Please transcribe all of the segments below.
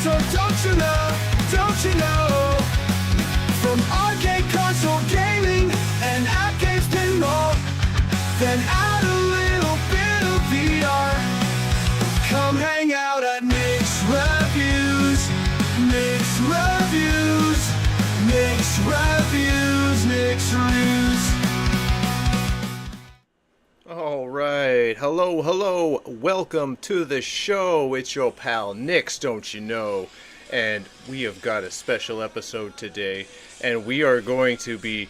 reviews. Oh, don't you know? From arcade console gaming and arcade pinball, then add a little bit of VR. Come hang out at Nick's Reviews. Nick's Reviews. Nick's Reviews. Nick's Reviews. Alright, hello, welcome to the show. It's your pal Nick's, don't you know? And we have got a special episode today, and we are going to be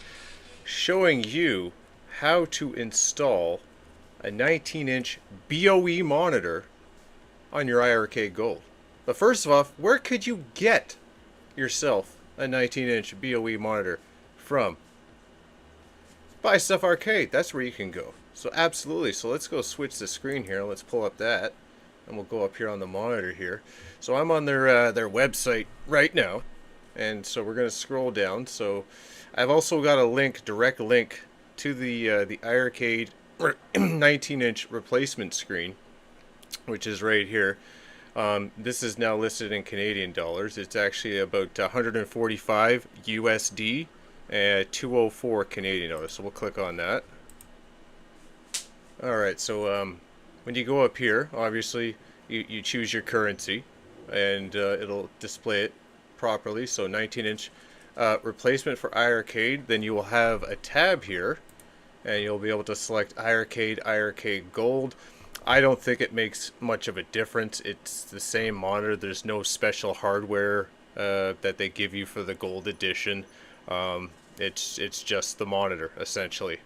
showing you how to install a 19-inch B.O.E monitor on your iiRCADE Gold. But first of all, where could you get yourself a 19-inch B.O.E monitor from? Buy Stuff Arcade, that's where you can go. So absolutely, so let's go switch the screen here. Let's pull up that, and we'll go up here on the monitor here. So I'm on their website right now, and so we're going to scroll down. So I've also got a link, direct link to the iiRCADE 19-inch replacement screen, which is right here. This is now listed in Canadian dollars. It's actually about 145 USD and 204 Canadian dollars. So we'll click on that. Alright, so when you go up here, obviously you choose your currency, and it'll display it properly. So 19-inch replacement for iiRCADE. Then you will have a tab here, and you'll be able to select iiRCADE, iiRCADE Gold. I don't think it makes much of a difference. It's the same monitor. There's no special hardware that they give you for the Gold edition. It's just the monitor essentially,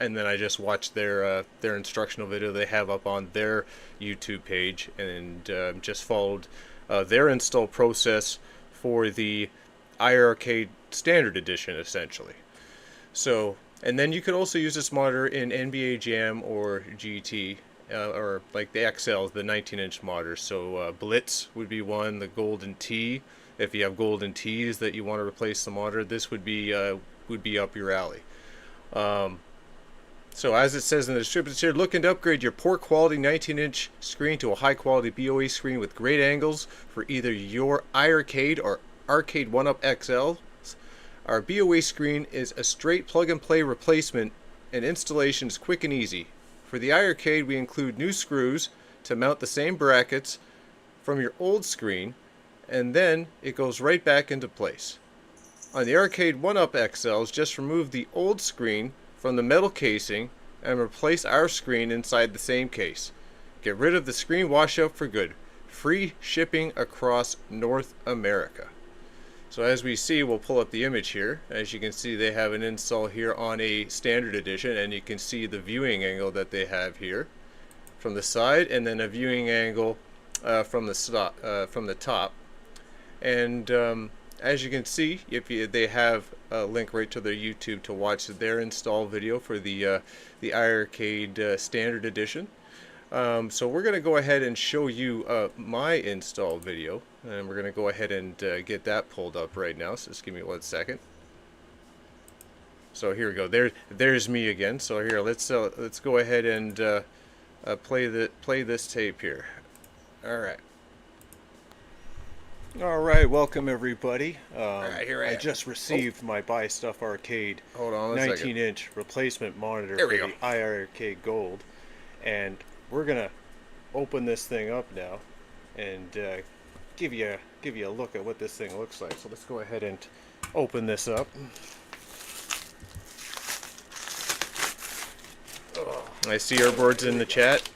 and then I just watched their instructional video they have up on their YouTube page, and just followed their install process for the iiRCADE Standard Edition essentially. So, and then you could also use this monitor in NBA Jam or GT, or like the XL, the 19-inch monitor. So Blitz would be one, the Golden T. If you have Golden T's that you want to replace the monitor, this would be up your alley. So as it says in the description here, looking to upgrade your poor quality 19-inch screen to a high quality B.O.E screen with great angles for either your iiRCADE or iiRCADE 1UP XL. Our B.O.E screen is a straight plug and play replacement, and installation is quick and easy. For the iiRCADE, we include new screws to mount the same brackets from your old screen, and then it goes right back into place. On the iiRCADE 1UP XLs, just remove the old screen from the metal casing and replace our screen inside the same case. Get rid of the screen washout for good. Free shipping across North America. So as we see, we'll pull up the image here. As you can see, they have an install here on a standard edition, and you can see the viewing angle that they have here from the side, and then a viewing angle from the top. And as you can see, they have a link right to their YouTube to watch their install video for the iiRCADE Standard Edition. So we're going to go ahead and show you my install video, and we're going to go ahead and get that pulled up right now. So just give me 1 second. So here we go. There's me again. So here, let's go ahead and play this tape here. All right. Alright, welcome everybody. Alright, here I am. just received my Buy Stuff Arcade Hold on 19-inch replacement monitor There for we the iiRCADE Gold. And we're going to open this thing up now and give you a look at what this thing looks like. So let's go ahead and open this up. I see Airboard's in the chat.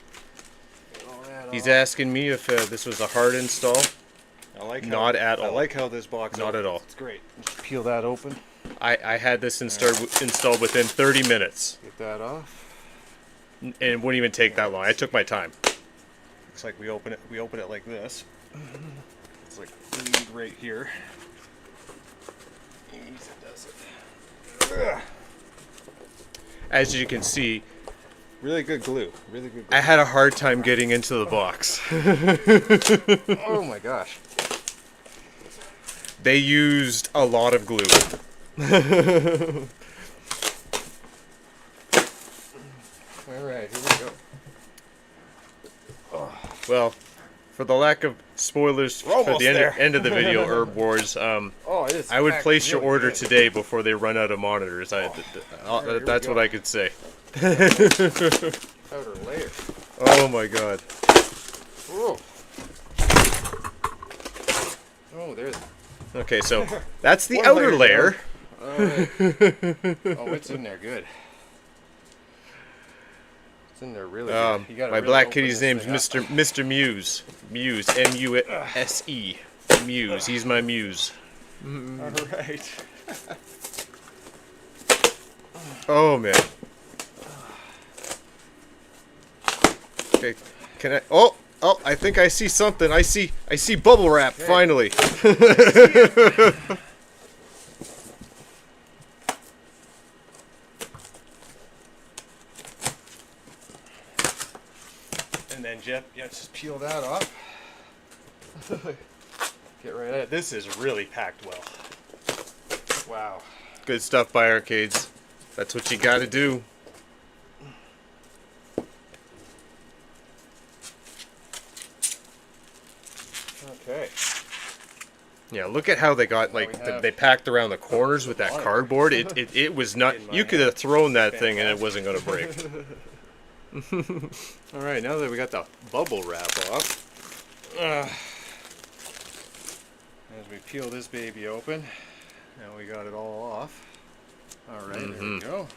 He's asking me if this was a hard install. Not at all. I like how this box Not at all. It's great. Just peel that open. I had this installed within 30 minutes. Get that off. And it wouldn't even take that long. I took my time. Looks like we open it like this. It's like lead right here. Easy does it. Ugh. As you can see, Really good glue. Really good glue. I had a hard time getting into the box. Oh my gosh. They used a lot of glue. Alright, here we go. Well, for the lack of spoilers for almost the there. end of the video, Herb Wars, Oh, it is I would packed place your really order good. today before they run out of monitors. Here we That's go. what I could say. Outer layer. Oh my god. Oh. Oh, there's. Okay, so that's the One outer layer layer. Oh, it's in there good. It's in there really good. You gotta My really black open kitty's this name's thing up. Mr. Muse. Muse. M-U-S-E. Muse. He's my muse. All right. Oh man. Okay, can I? Oh, I think I see something. I see bubble wrap finally. And then Jeff, just peel that off. Get right at it. This is really packed well. Wow. Good stuff by Arcades. That's what you got to do. Okay. Yeah, look at how they got we have they packed around the corners with that cardboard. It was not. In my You could have thrown that thing and it wasn't going to break. All right, now that we got the bubble wrap off, as we peel this baby open, now we got it all off. All right, there we go.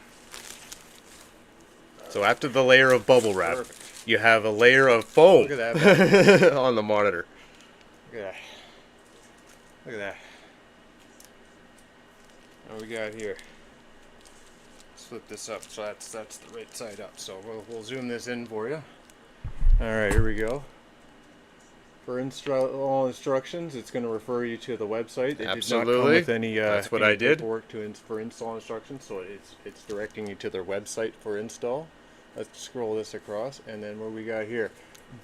So after the layer of bubble wrap, Perfect. you have a layer of foam Look at that. on the monitor. Look at that. Look at that. What we got here? Flip this up so that's the right side up. So we'll zoom this in for you. All right, here we go. For all instructions, it's going to refer you to the website. It did not come Absolutely. with any. That's what any I did. paperwork for install instructions, so it's directing you to their website for install. Let's scroll this across, and then what we got here?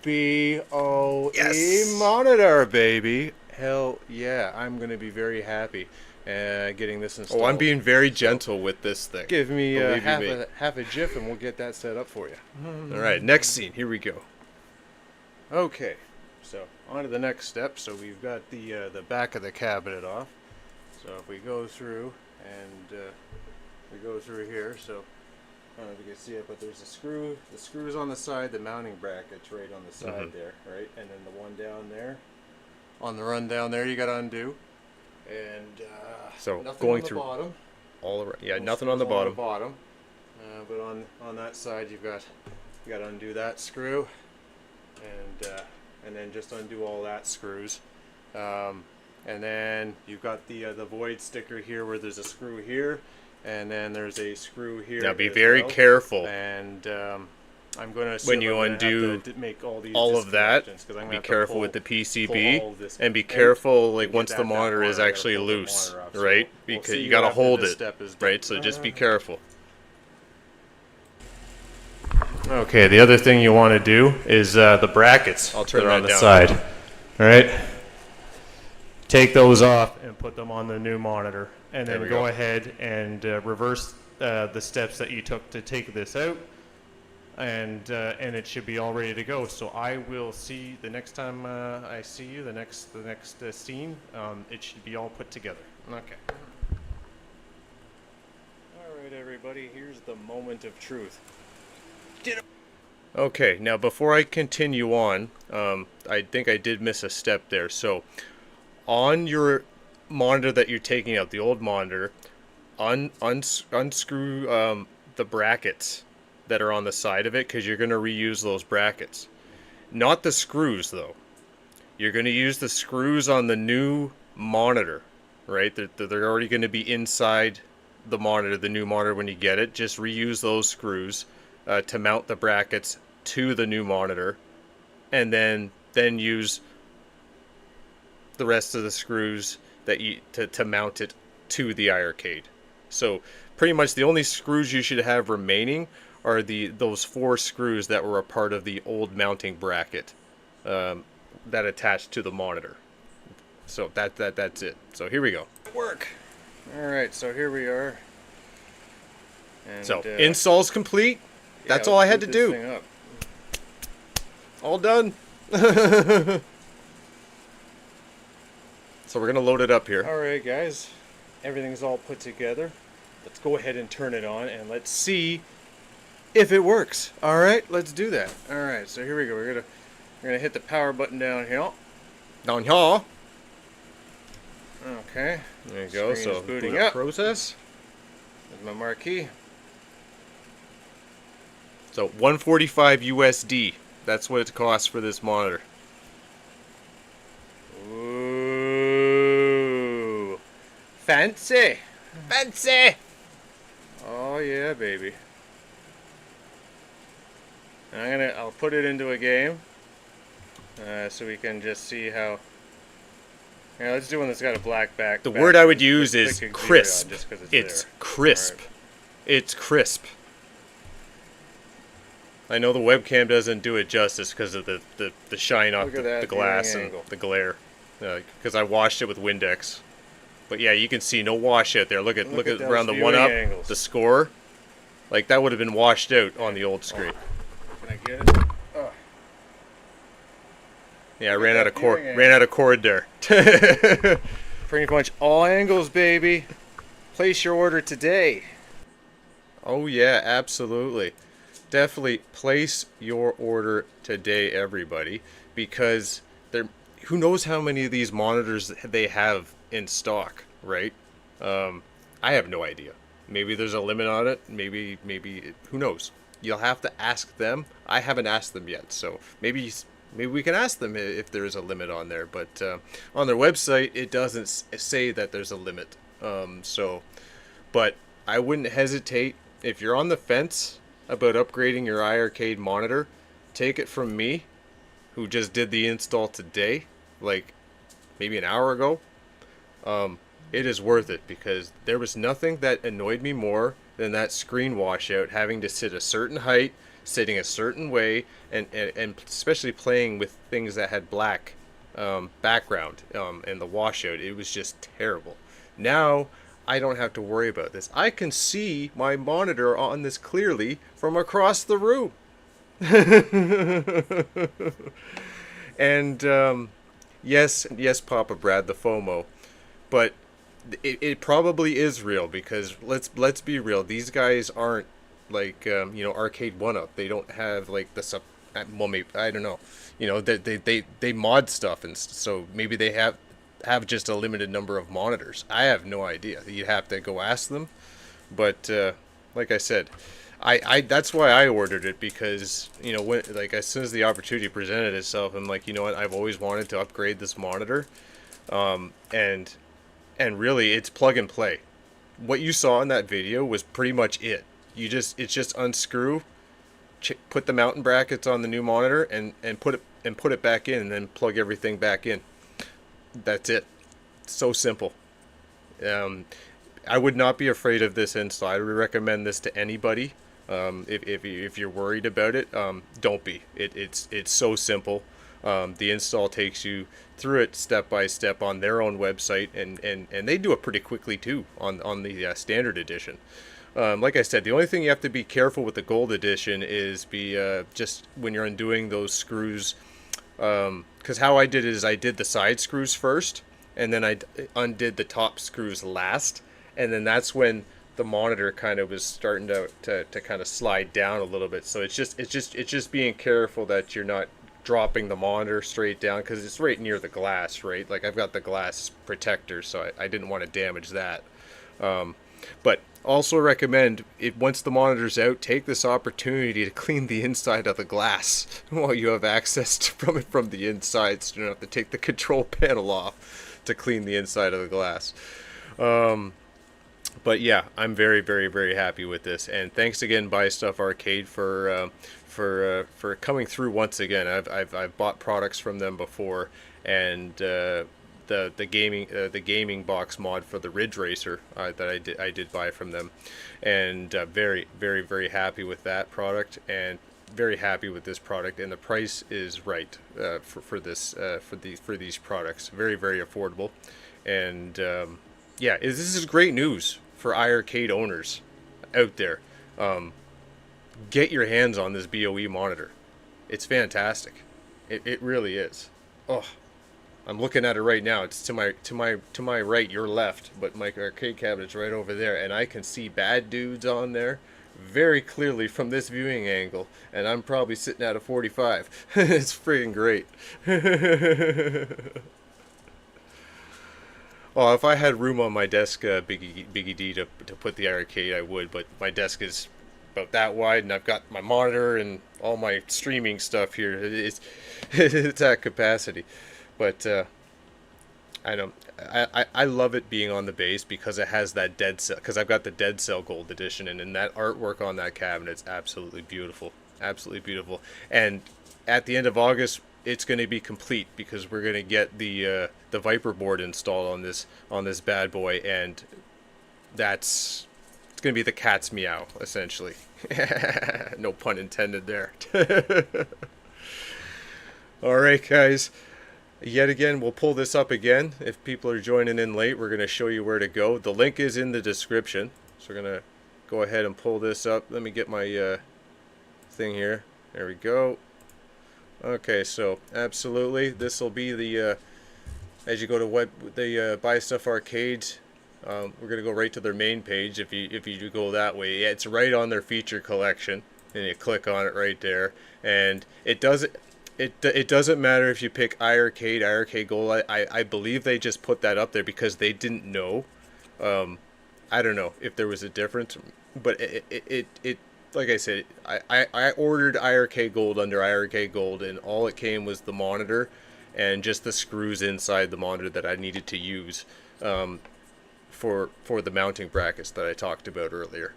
B.O.E. Yes. monitor, baby. Hell yeah! I'm going to be very happy getting this installed. Oh, I'm being very gentle with this thing. Give me Believe you half me. a GIF, and we'll get that set up for you. All right, next scene. Here we go. Okay, so on to the next step. So we've got the back of the cabinet off. So if we go through and we go through here, so I don't know if you can see it, but there's a screw. The screw's on the side. The mounting bracket's right on the side there, right? And then the one down there. On the run down there, you got to undo. And So nothing going on the through bottom. all around. Yeah, No nothing on the screws bottom. But on that side, you got to undo that screw, and then just undo all that screws, and then you've got the void sticker here where there's a screw here, and then there's a screw here. Now be as very well. careful. And I'm going to When you undo make all these all of that. disconnections, 'cause I'm gonna Be have to careful pull- with the pull PCB, all of this and be in careful like and once get the that monitor is I gotta actually pull the loose, monitor off. So right? we'll Because see you gotta after hold this it, step is done. right? So just be careful. Okay, the other thing you want to do is the brackets. I'll turn that are on that the down. side. All right. Take those off and put them on the new monitor, and There then we go go. ahead and reverse the steps that you took to take this out, and it should be all ready to go. So I will see the next time I see you, the next scene. It should be all put together. Okay. All right, everybody. Here's the moment of truth. Okay, now before I continue on, I think I did miss a step there. So, on your monitor that you're taking out, the old monitor, unscrew the brackets that are on the side of it, because you're going to reuse those brackets. Not the screws, though. You're going to use the screws on the new monitor, right? They're already going to be inside the monitor, the new monitor when you get it. Just reuse those screws to mount the brackets to the new monitor, and then use the rest of the screws that to mount it to the iiRCADE. So pretty much the only screws you should have remaining are those 4 screws that were a part of the old mounting bracket that attached to the monitor. So that's it. So here we go. Work. All right, so here we are. And, So install's complete. That's all I had to do. Thing up. All done. So we're gonna load it up here. Alright guys, everything's all put together. Let's go ahead and turn it on and let's see if it works. Alright, let's do that. Alright, so here we go. We're gonna hit the power button down here. Down here. Okay. There you go. Screen So is booting boot up. process. There's my marquee. So 145 USD. That's what it costs for this monitor. Ooh. Fancy. Fancy. Oh yeah, baby. I'll put it into a game, so we can just see how. Yeah, let's do one that's got a black back. The word I would use Click is Xeria crisp. just 'cause It's there. crisp. Alright. It's crisp. I know the webcam doesn't do it justice because of the shine off Look at that the glass viewing and angle. the glare. Because I washed it with Windex. But yeah, you can see no wash out there. Look at Look at those around the viewing 1-up, angles. the score. Like that would have been washed out on the old screen. Can I get it? Oh. Yeah, I Look ran at out that of cord. viewing Ran out of cord there. Pretty much all angles, baby. Place your order today. Oh yeah, absolutely. Definitely place your order today, everybody, because who knows how many of these monitors they have in stock, right? I have no idea. Maybe there's a limit on it. Maybe who knows? You'll have to ask them. I haven't asked them yet, so maybe we can ask them if there is a limit on there. But on their website, it doesn't say that there's a limit. But I wouldn't hesitate if you're on the fence about upgrading your iiRCADE monitor. Take it from me, who just did the install today, like maybe an hour ago. It is worth it because there was nothing that annoyed me more than that screen washout, having to sit a certain height, sitting a certain way, and especially playing with things that had black background and the washout. It was just terrible. Now I don't have to worry about this. I can see my monitor on this clearly from across the room. And yes, Papa Brad, the FOMO, but it probably is real because let's be real. These guys aren't like Arcade 1-Up. They don't have like the sub. Well, maybe I don't know. They mod stuff, and so maybe they have just a limited number of monitors. I have no idea. You'd have to go ask them. But like I said, I that's why I ordered it, because when, like, as soon as the opportunity presented itself, I'm like, you know what, I've always wanted to upgrade this monitor, and really it's plug and play. What you saw in that video was pretty much it. It's just unscrew, put the mounting brackets on the new monitor, and put it back in, and then plug everything back in. That's it. So simple. I would not be afraid of this install. I would recommend this to anybody. If you're worried about it, don't be. It's so simple. The install takes you through it step by step on their own website, and they do it pretty quickly too on the standard edition. Like I said, the only thing you have to be careful with the gold edition is just when you're undoing those screws. Because how I did it is I did the side screws first, and then I undid the top screws last, and then that's when the monitor kind of was starting to kind of slide down a little bit. So it's just being careful that you're not dropping the monitor straight down, because it's right near the glass, right? Like, I've got the glass protector, so I didn't want to damage that. But also recommend, once the monitor's out, take this opportunity to clean the inside of the glass while you have access from the inside, so you don't have to take the control panel off to clean the inside of the glass. But yeah, I'm very, very, very happy with this, and thanks again, Buy Stuff Arcade, for coming through once again. I've bought products from them before, and the gaming box mod for the Ridge Racer that I did buy from them, and very, very, very happy with that product, and very happy with this product, and the price is right for these products. Very, very affordable, and yeah, this is great news for iiRCADE owners out there. Get your hands on this B.O.E monitor. It's fantastic. It really is. Oh, I'm looking at it right now. It's to my right, your left, but my arcade cabinet's right over there, and I can see bad dudes on there very clearly from this viewing angle, and I'm probably sitting at a 45. It's freaking great. Oh, if I had room on my desk, Biggie D, to put the arcade, I would. But my desk is about that wide, and I've got my monitor and all my streaming stuff here. It's at capacity. But I don't. I love it being on the base because it has that Dead Cell. Because I've got the Dead Cell Gold Edition, and that artwork on that cabinet's absolutely beautiful. Absolutely beautiful. And at the end of August, it's going to be complete because we're going to get the Viper board installed on this bad boy, and it's going to be the cat's meow essentially. No pun intended there. All right, guys. Yet again, we'll pull this up again. If people are joining in late, we're going to show you where to go. The link is in the description. So we're going to go ahead and pull this up. Let me get my thing here. There we go. Okay, so absolutely, this will be the as you go to the Buy Stuff Arcades. We're gonna go right to their main page. If you go that way, yeah, it's right on their feature collection, and you click on it right there. And it doesn't matter if you pick iiRCADE Gold. I believe they just put that up there because they didn't know. I don't know if there was a difference, but it like I said, I ordered iiRCADE Gold under iiRCADE Gold, and all it came was the monitor and just the screws inside the monitor that I needed to use for the mounting brackets that I talked about earlier.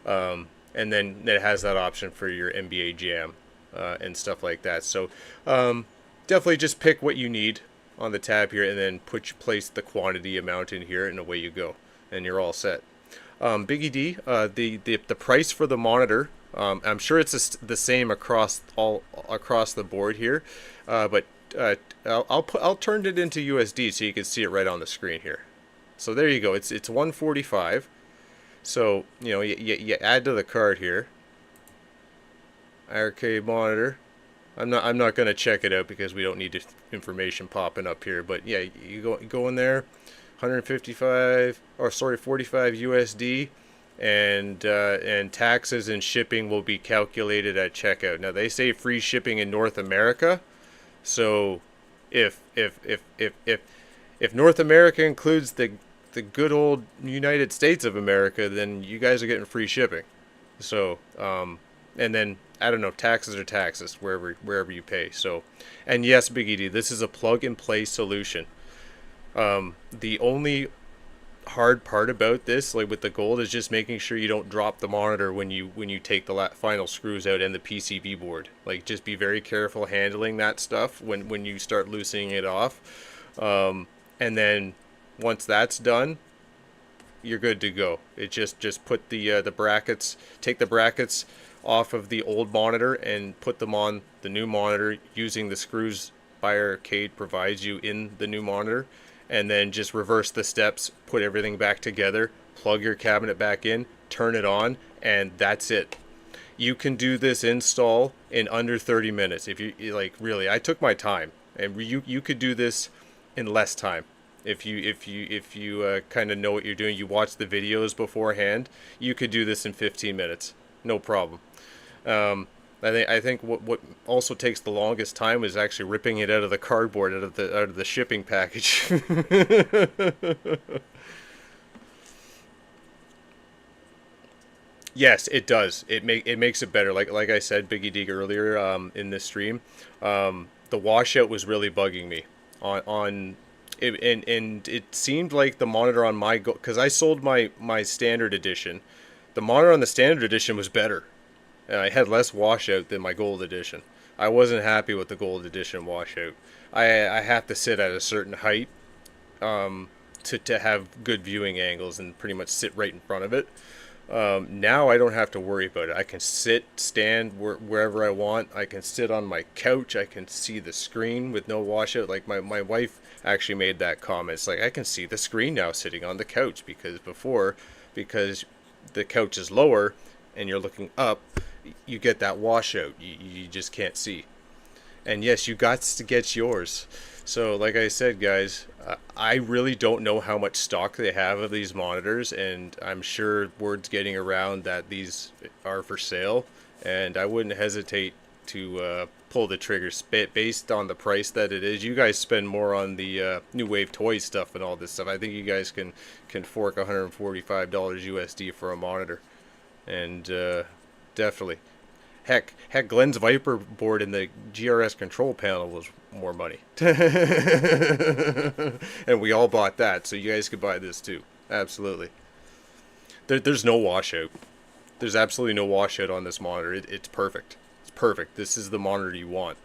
And then it has that option for your NBA Jam and stuff like that. So definitely just pick what you need on the tab here, and then place the quantity amount in here, and away you go, and you're all set. Biggie D, the price for the monitor, I'm sure it's the same across the board here, but I'll turn it into USD so you can see it right on the screen here. So there you go. It's 145. So you add to the cart here. iiRCADE monitor. I'm not going to check it out because we don't need information popping up here. But yeah, you go in there. 155 or sorry 45 USD, and taxes and shipping will be calculated at checkout. Now they say free shipping in North America, so if North America includes the good old United States of America, then you guys are getting free shipping. So and then I don't know, taxes are taxes wherever you pay. So, and yes, Biggie D, this is a plug and play solution. The only hard part about this, like with the gold, is just making sure you don't drop the monitor when you take the final screws out and the PCB board. Like, just be very careful handling that stuff when you start loosening it off. And then once that's done, you're good to go. It just put the brackets, take the brackets off of the old monitor and put them on the new monitor using the screws iiRCADE provides you in the new monitor. And then just reverse the steps, put everything back together, plug your cabinet back in, turn it on, and that's it. You can do this install in under 30 minutes. If you like, really, I took my time, and you could do this in less time. If you kind of know what you're doing, you watch the videos beforehand, you could do this in 15 minutes, no problem. I think what also takes the longest time is actually ripping it out of the cardboard, out of the shipping package. Yes, it does. It makes it better. Like I said, Biggie D earlier in this stream, the washout was really bugging me on it, and it seemed like the monitor on my because I sold my standard edition. The monitor on the standard edition was better. I had less washout than my gold edition. I wasn't happy with the gold edition washout. I have to sit at a certain height to have good viewing angles and pretty much sit right in front of it. Now I don't have to worry about it. I can stand wherever I want. I can sit on my couch. I can see the screen with no washout. Like my wife actually made that comment. It's like, I can see the screen now sitting on the couch, because the couch is lower and you're looking up, you get that washout. You just can't see. And yes, you got to get yours. So, like I said, guys, I really don't know how much stock they have of these monitors, and I'm sure word's getting around that these are for sale. And I wouldn't hesitate to pull the trigger based on the price that it is. You guys spend more on the New Wave toy stuff and all this stuff. I think you guys can fork $145 USD for a monitor, and definitely. Heck, Glenn's Viper board in the GRS control panel was more money. And we all bought that, so you guys could buy this too. Absolutely. There's no washout. There's absolutely no washout on this monitor. It's perfect. It's perfect. This is the monitor you want.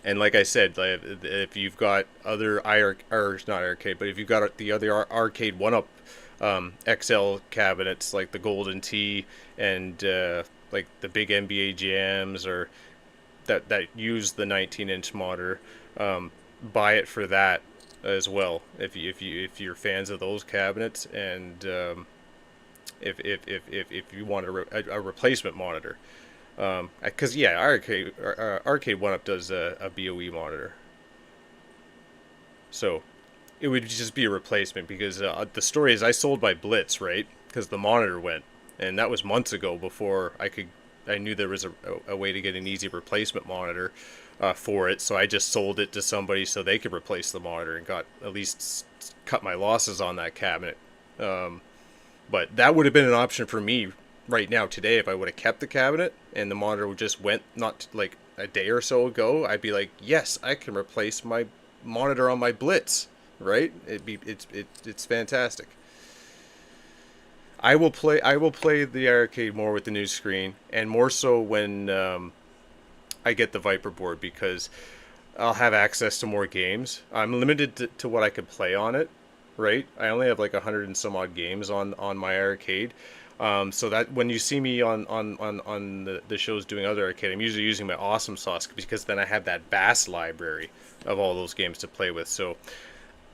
And like I said, if you've got other not iiRCADE, but if you've got the other iiRCADE 1-up XL cabinets like the Golden Tee and like the big NBA Jams or that use the 19-inch monitor, buy it for that as well if you're fans of those cabinets, and if you want a replacement monitor, because yeah, iiRCADE 1-up does a B.O.E monitor, so it would just be a replacement, because the story is I sold my Blitz, right, because the monitor went, and that was months ago before I knew there was a way to get an easy replacement monitor for it, so I just sold it to somebody so they could replace the monitor and got at least cut my losses on that cabinet. But that would have been an option for me right now today if I would have kept the cabinet and the monitor just went not like a day or so ago. I'd be like, yes, I can replace my monitor on my Blitz. Right? It's fantastic. I will play the iiRCADE more with the new screen, and more so when I get the Viper board, because I'll have access to more games. I'm limited to what I can play on it, right? I only have like 100 and some odd games on my iiRCADE. So that when you see me on the shows doing other arcade, I'm usually using my Awesome Sauce, because then I have that vast library of all those games to play with. So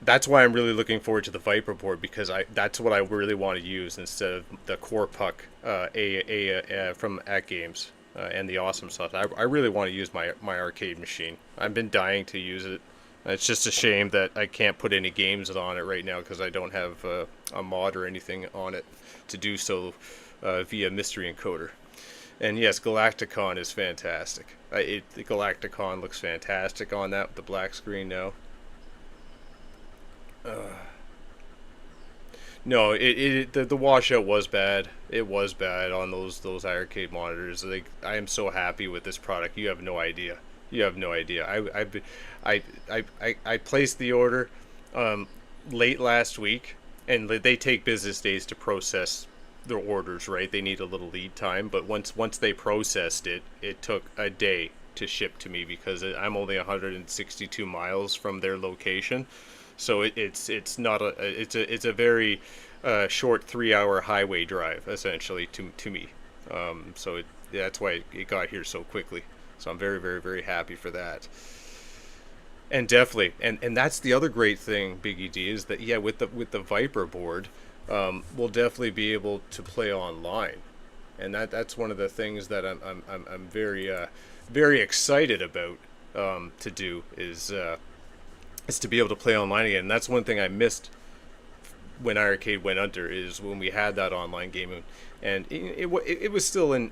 that's why I'm really looking forward to the Viper board, because that's what I really want to use instead of the Core Puck from At Games and the Awesome Sauce. I really want to use my arcade machine. I've been dying to use it. It's just a shame that I can't put any games on it right now, because I don't have a mod or anything on it to do so via Mystery Encoder. And yes, Galacticon is fantastic. The Galacticon looks fantastic on that with the black screen now. No, the washout was bad. It was bad on those iiRCADE monitors. Like, I am so happy with this product. You have no idea. You have no idea. I placed the order late last week, and they take business days to process their orders, right? They need a little lead time, but once they processed it, it took a day to ship to me, because I'm only 162 miles from their location. So it's a very short 3-hour highway drive essentially to me. So that's why it got here so quickly. So I'm very, very, very happy for that. And definitely, and that's the other great thing, Biggie D, is that yeah, with the Viper board, we'll definitely be able to play online, and that's one of the things that I'm very very excited about to do is to be able to play online again. And that's one thing I missed when iiRCADE went under, is when we had that online gaming, and it was still in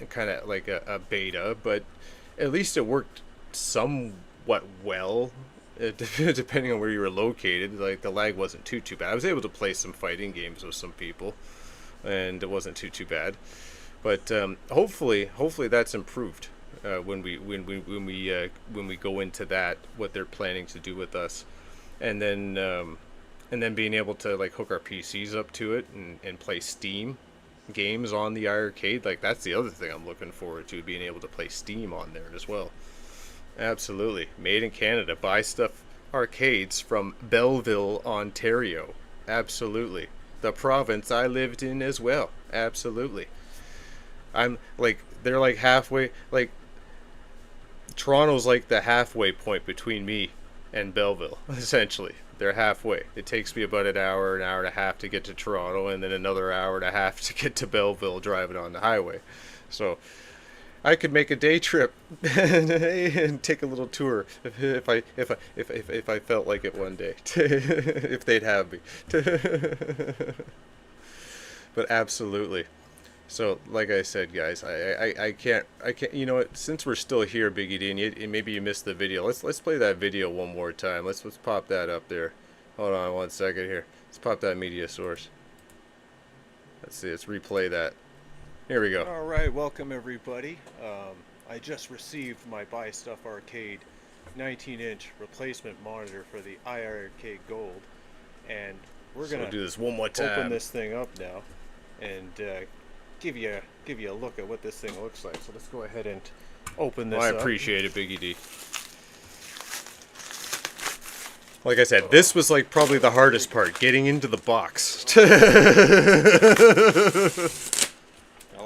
kind of like a beta, but at least it worked somewhat well, depending on where you were located. Like, the lag wasn't too bad. I was able to play some fighting games with some people, and it wasn't too bad. But hopefully that's improved when we go into that, what they're planning to do with us, and then being able to like hook our PCs up to it and play Steam games on the iiRCADE. Like, that's the other thing I'm looking forward to, being able to play Steam on there as well. Absolutely. Made in Canada. Buy stuff arcades from Belleville, Ontario. Absolutely. The province I lived in as well. Absolutely. I'm like, they're like halfway, like Toronto's like the halfway point between me and Belleville, essentially. They're halfway. It takes me about an hour and a half to get to Toronto, and then another hour and a half to get to Belleville driving on the highway. So I could make a day trip and take a little tour if I felt like it one day, if they'd have me. But absolutely. So like I said, guys, I can't, you know what, since we're still here, Biggie D, and maybe you missed the video, let's play that video one more time. Let's pop that up there. Hold on one second here. Let's pop that media source. Let's see, let's replay that. Here we go. All right, welcome everybody. I just received my Buy Stuff Arcade 19-inch replacement monitor for the iiRCADE Gold, and we're gonna do this one more time. Open this thing up now, and give you a look at what this thing looks like. So let's go ahead and open this I up. appreciate it, Biggie D. Like I said, this was like probably the hardest part, getting into the box. I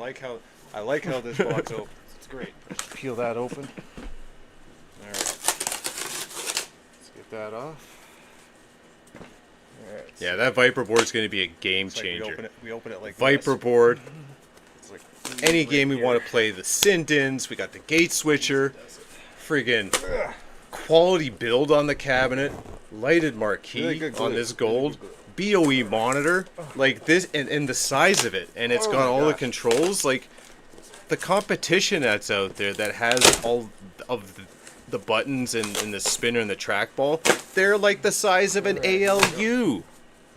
like how this box opens. It's great. Let's peel that open. All right. Let's get that off. All right, Yeah, that Viper board is going to be a game changer. Like we open it like Viper this. board. It's like Any right game we here. want to play, the Sindens, we got the gate switcher, friggin' quality build on the cabinet, lighted marquee Really good glue. on this Really gold, good B.O.E monitor, like this, and the size of it, and it's Oh got my all the gosh. controls, like the competition that's out there that has all of the buttons and the spinner and the trackball, they're like the size of an ALU.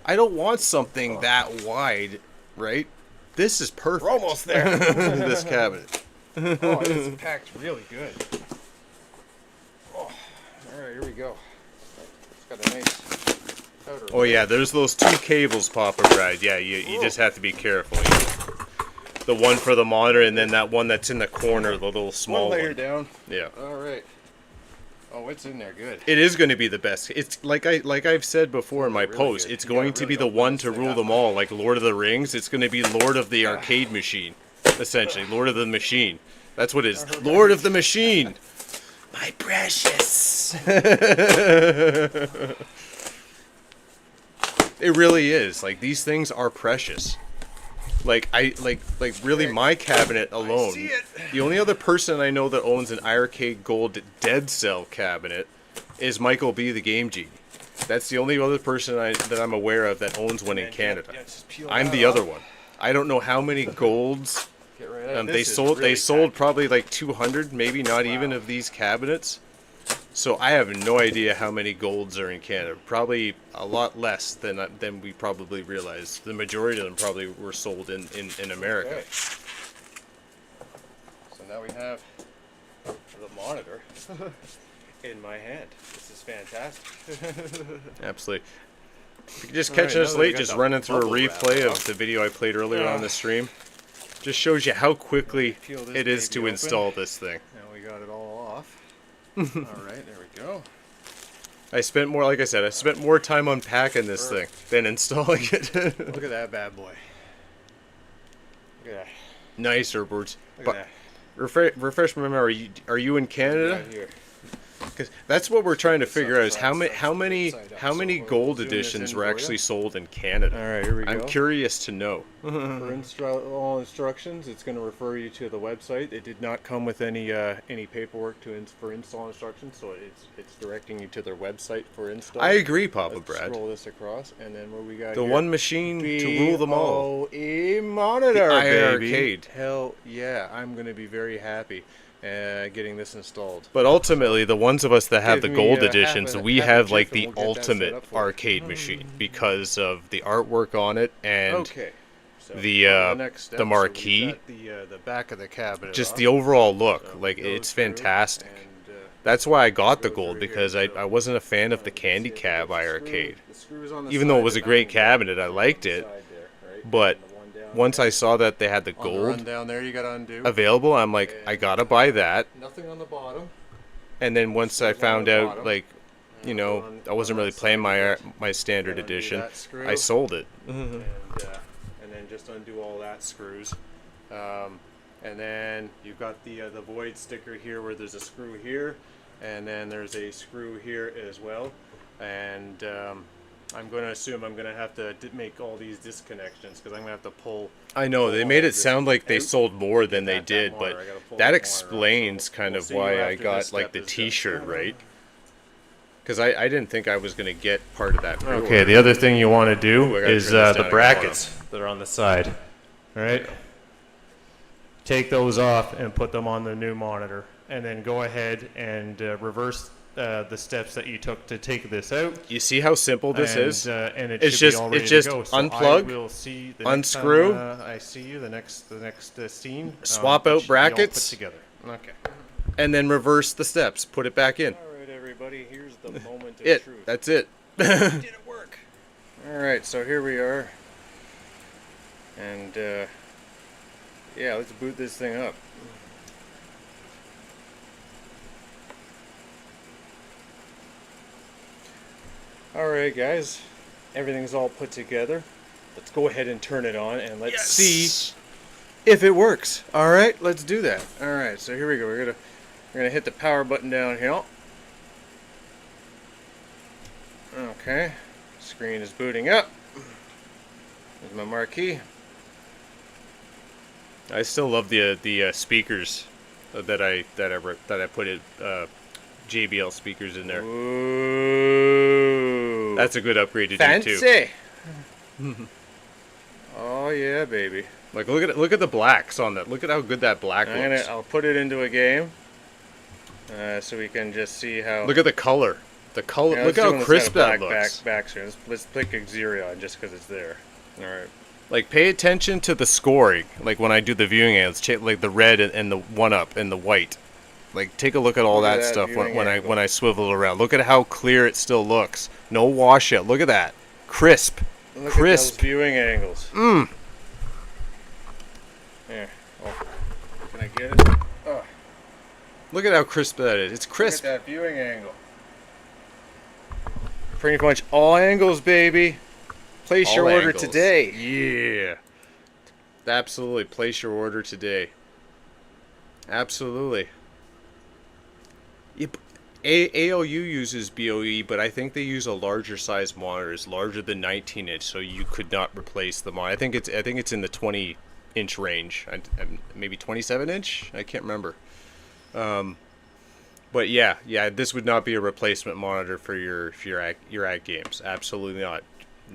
I don't want something that wide, right? This is perfect. We're almost there. This cabinet. Oh, it's packed really good. Oh, all right, here we go. It's got a nice powder. Oh yeah, there's those two cables, Papa Brad. Yeah, you just have to be careful. The one for the monitor, and then that one that's in the corner, the little small one layer one. down. Yeah. All right. Oh, it's in there good. It is going to be the best. It's like I've said before in my Really post. good. It's You going gotta to be really the one open to this rule thing them up. all, like Lord of the Rings. It's going to be Lord of the arcade machine, essentially. Lord of the machine. That's what it is. Lord of the machine. My precious. It really is. Like, these things are precious. Like really, my cabinet alone. see it. The only other person I know that owns an iiRCADE Gold Dead Cell cabinet is Michael B, the Game Genie. That's the only other person that I'm aware of that owns one in And Canada. yeah, just peel I'm that the other off. one. I don't know how many golds. Get right out. They This is sold. really They sold packed. probably like 200, maybe not even, of these cabinets. So I have no idea how many golds are in Canada. Probably a lot less than we probably realize. The majority of them probably were sold in America. Okay. So now we have the monitor in my hand. This is fantastic. Absolutely. If you're just All right, catching us now that we late, got just the running through a bubble wrap replay off. of the video I played earlier on the stream. Just shows you how quickly Peel this it is baby to open. install this thing. Now we got it all off. All right, there we go. I spent more, like I said, I spent more time unpacking this thing than installing it. Look at that bad boy. Look at that. Nice, Herberts. Look at But refresh my memory. Are you in that. Canada? Right here. Because that's what we're trying to figure out is how many Upside down. how many So we'll gold zoom this editions in were for you. actually sold in Canada. All right, here we go. I'm curious to know. For all instructions, it's going to refer you to the website. It did not come with any paperwork for install instructions, so it's directing you to their website for install. I agree, Papa Let's Brad. scroll this across, and then what we got The here? one machine to rule them all. B.O.E monitor, The baby. iiRCADE. Hell yeah, I'm going to be very happy getting this installed. But ultimately, the ones of us that have Give the me, gold half editions, a- we half a have chip like and the we'll get that set ultimate up for you. arcade machine because of the artwork on it and Okay. So the, on next step, the so marquee. we've got the back of the cabinet. just off. the overall look. So Like, it goes it's through, fantastic. and, That's why I got the go gold, through here, because I so- wasn't a fan of the you can Candy see it, Cab there's the iiRCADE. screw- the screws on the Even though it side, was a the great mounting cabinet, I on the liked it. side there, right? But And the one down once there. I saw that they had the On the run gold down there, you got to undo. available, I'm like, I gotta buy that. Nothing on the bottom. And then once I There's one on found the out, bottom. like, you know, I wasn't really playing my standard Gotta undo edition, that screw. I sold it. and then just undo all that screws. And then you've got the void sticker here where there's a screw here, and then there's a screw here as well. and I'm going to assume I'm going to have to make all these disconnections because I'm going to have to pull. I know they pull made all it sound like they out. sold more than they That did, monitor, but I gotta pull that that monitor explains out, so kind we'll of see you why I after got this like step the is done. T-shirt, right? Because I didn't think I was gonna get part of that. Okay, pre-order. the other thing you want to Ooh, do I gotta is turn this down the again. brackets that are on the side. All right. Take those off and put them on the new monitor, and then go ahead and reverse the steps that you took to take this out. You see how simple this is? And it It's should just- be all ready it's just to go. So unplug, I will see the unscrew, next time, I see you the next scene. swap it out should be all put brackets. together. Okay. And then reverse the steps. Put it back in. All right, everybody. Here's the moment of It. truth. That's it. Did it work? All right, so here we are, and yeah, let's boot this thing up. All right, guys, everything's all put together. Let's go ahead and turn it on, and let's see if it works. All right, let's do that. All right, so here we go. We're gonna hit the power button down here. Okay, screen is booting up. There's my marquee. I still love the speakers that I put in JBL speakers in there. Ooh. That's a good upgrade to do too. fancy. Oh yeah, baby. Like look at the blacks on that. Look at how good that black looks. I'll put it into a game, so we can just see how. Look at the color. The color. Yeah, look let's do how one crisp that's that got a looks. back screen. Let's click Xerion just because it's there. All right. Like pay attention to the scoring. Like when I do the viewing angles, like the red and the one up and the white. Like take a look at all Look at that that stuff viewing when angle. I swivel it around. Look at how clear it still looks. No washout. Look at that. Crisp. Look Crisp. at those viewing angles. Mmm. Here. Oh. Can I get it? Oh. Look at how crisp that is. It's crisp. Look at that viewing angle. Pretty much all angles, baby. Place your All order angles. today. Yeah. Absolutely. Place your order today. Absolutely. Yep. ALU uses B.O.E, but I think they use a larger size monitor. It's larger than 19-inch, so you could not replace the monitor. I think it's in the 20-inch range. Maybe 27-inch. I can't remember. But yeah, this would not be a replacement monitor for your ag games. Absolutely not.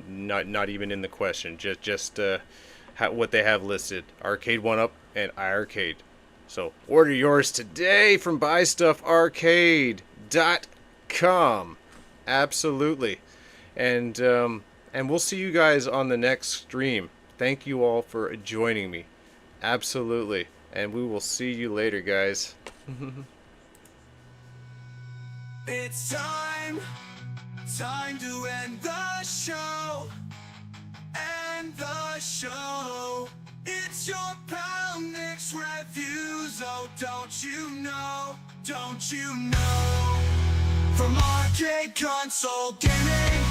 Not even in the question. Just what they have listed: iiRCADE 1UP and iiRCADE. So order yours today from BuyStuffArcade.com. Absolutely, and we'll see you guys on the next stream. Thank you all for joining me. Absolutely, and we will see you later, guys. It's time to end the show. End the show. It's your pal Nick's Reviews. Oh, don't you know? Don't you know? From arcade console gaming